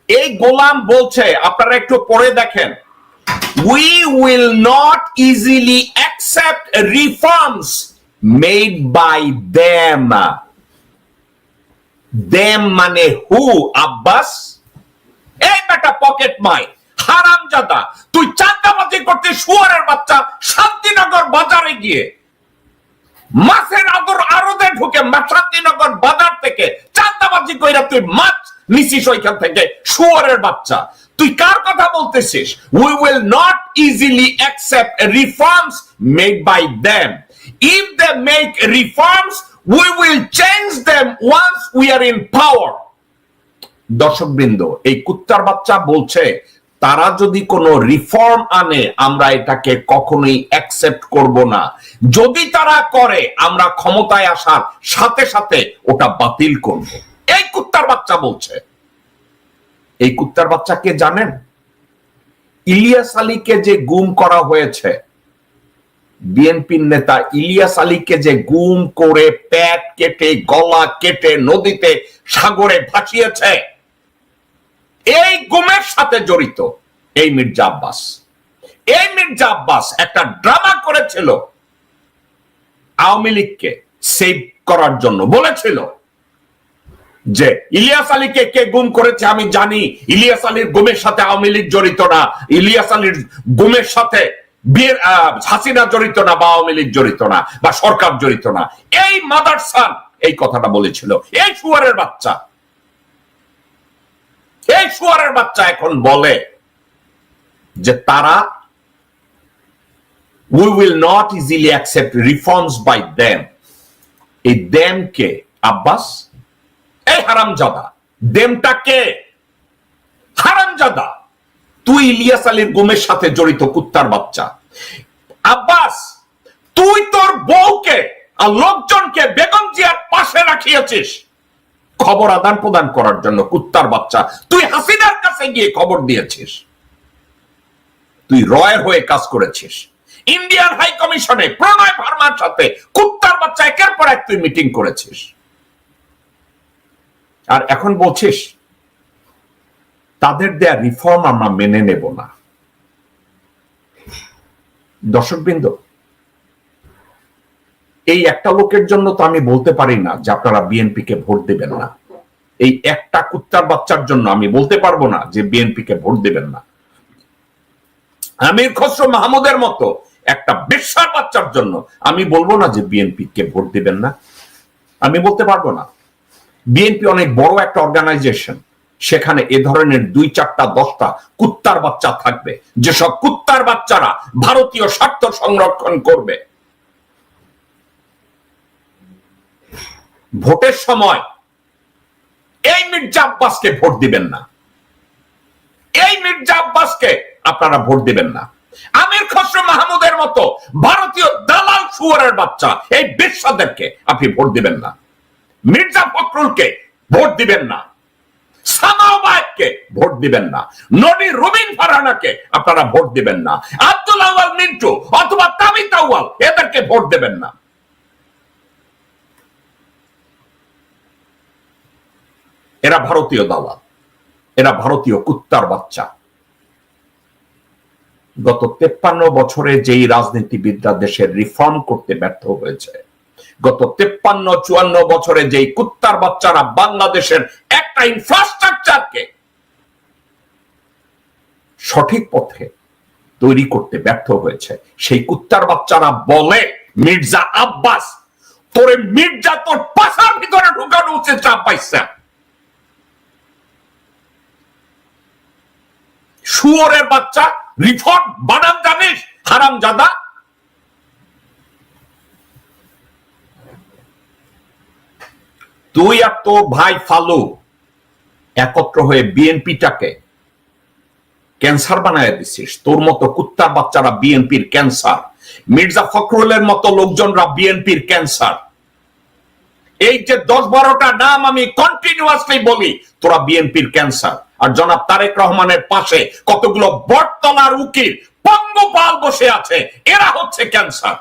এই গোলাম বলছে, আপনারা একটু পড়ে দেখেন, we will not easily accept reforms made by them. Them মানে who? আব্বাস। এই বেটা পকেট মাই, হারামজাদা, তুই চাঁদাবাজি করতে শুয়ারের বাচ্চা শান্তিনগর বাজারে গিয়ে মাছের আড়তে ঢুকে শান্তিনগর বাজার থেকে চাঁদাবাজি কইরা তুই মাছ নিছিস ওইখান থেকে, শুয়ারের বাচ্চা। তুই কার কথা বলতেছিস? We will not easily accept reforms made by them. If they make reforms, we will change them once we are in power. দর্শকবৃন্দ, এই কুত্তার বাচ্চা বলছে তারা যদি কোনো রিফর্ম আনে আমরা এটাকে কখনোই অ্যাকসেপ্ট করব না। যদি তারা করে আমরা ক্ষমতায় আসার সাথে সাথে ওটা বাতিল করব। এই কুত্তার বাচ্চা বলছে। এই কুত্তার বাচ্চাকে জানেন? ইলিয়াস আলীকে যে গুম করা হয়েছে, বিএনপির নেতা ইলিয়াস আলীকে যে গুম করে পেট কেটে গলা কেটে নদীতে সাগরে ভাসিয়েছে, এই গুমের সাথে জড়িত এই মির্জা আব্বাস। এই মির্জা আব্বাস একটা ড্রামা করেছিল আওয়ামী লীগকে সেভ করার জন্য। বলেছিল যে ইলিয়াস আলীকে কে গুম করেছে আমি জানি, ইলিয়াস আলীর গুমের সাথে আওয়ামী লীগ জড়িত না, ইলিয়াস আলীর গুমের সাথে হাসিনা জড়িত না, বা আওয়ামী লীগ জড়িত না, বা সরকার জড়িত না। এই মাদারসান এই কথাটা বলেছিল। এই শুয়ারের বাচ্চা, এই শুয়ারের বাচ্চা এখন বলে যে তারা we will not easily accept reforms by them. এই them কে? আব্বাস। এই হারামজাদা, দেমটা কে? হারামজাদা, তুই ইলিয়াস আলীর গুমের সাথে জড়িত কুত্তার বাচ্চা। আব্বাস, তুই তোর বউকে আর লোকজনকে বেগম জিয়ার পাশে রাখিয়েছিস খবর আদান প্রদান করার জন্য। কুত্তার বাচ্চা, তুই হাসিনার কাছে গিয়ে খবর দিয়েছিস, তুই রয়ের হয়ে কাজ করেছিস। ইন্ডিয়ান হাই কমিশনে প্রণয় ভার্মার সাথে কুত্তার বাচ্চা একের পর এক তুই মিটিং করেছিস, আর এখন বলছিস তাদের দেয়া রিফর্ম আমরা মেনে নেব না। দর্শকবৃন্দ, এই একটা লোকের জন্য তো আমি বলতে পারি না যে আপনারা বিএনপি কে ভোট দেবেন না। এই একটা কুত্তার বাচ্চার জন্য আমি বলতে পারবো না যে বিএনপি কে ভোট দেবেন না। আমির খসরু মাহমুদের মতো একটা বেশ্যার বাচ্চার জন্য আমি বলবো না যে বিএনপি কে ভোট দিবেন না। আমি বলতে পারবো না। বিএনপি অনেক বড় একটা অর্গানাইজেশন, সেখানে এ ধরনের 2-4-10টা কুত্তার বাচ্চা থাকবে, যেসব কুত্তার বাচ্চারা ভারতীয় স্বার্থ সংরক্ষণ করবে। ভোটের সময় এই মির্জা আব্বাসকে ভোট দিবেন না। এই মির্জা আব্বাসকে আপনারা ভোট দিবেন না। আমির খসরু মাহমুদের মতো ভারতীয় দালাল শুয়ারের বাচ্চা এই বেশ্যাদেরকে আপনি ভোট দিবেন না। মির্জা ফখরুলকে ভোট দিবেন না। সামাওয়াতকে ভোট দিবেন না। নবী রুবিন ফারহানাকে আপনারা ভোট দিবেন না। আব্দুল আউয়াল মিন্টু অথবা তাবিত আউয়াল এদেরকে ভোট দেবেন না। এরা ভারতীয় দালাল, এরা ভারতীয় কুত্তার বাচ্চা। গত 53 বছরে যেই রাজনীতিবিদরা দেশের রিফর্ম করতে ব্যর্থ হয়েছে, গত 53-54 বছরে যেই কুত্তার বাচ্চারা বাংলাদেশের একটা ইনফ্রাস্ট্রাকচারকে সঠিক পথে তৈরি করতে ব্যর্থ হয়েছে, সেই কুত্তার বাচ্চারা বলে মির্জা আব্বাস, তোরে মির্জা তোর পাশার ভিতরে ঢুকানো উচিত। চাপ পাইছে শুয়োরের বাচ্চা, রিফর্ম বানান জানিস হারামজাদা? তুই আর তোর ভাই ফালু একত্র হয়ে বিএনপিটাকে ক্যান্সার বানায় দিছিস। তোর মতো কুত্তার বাচ্চারা বিএনপির ক্যান্সার, মির্জা ফখরুলের মতো লোকজনরা বিএনপির ক্যান্সার। এই যে 10-12টা নাম আমি কন্টিনিউয়াসলি বলি, তোরা বিএনপির ক্যান্সার। আর জনাব তারেক রহমানের পাশে কতগুলো বটতলার উকিল পঙ্গপাল বসে আছে, এরা হচ্ছে ক্যান্সার।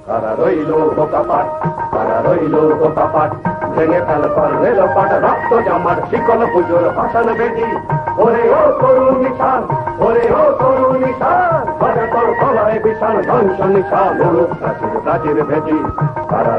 কারা রইল বোকাপাট, কারা রইল বোকাপাট, ভেঙে ফেল কর রেল পাট রক্ত জমাট শিকল পুজোর ভাষণ বেদি ওরে ও তরুণ নিশান ওরে ও তরুণ নিশান বাজে তোর গলায় বিশাল ধ্বংস নিশান প্রাচীর প্রাচীর ভেদি তারা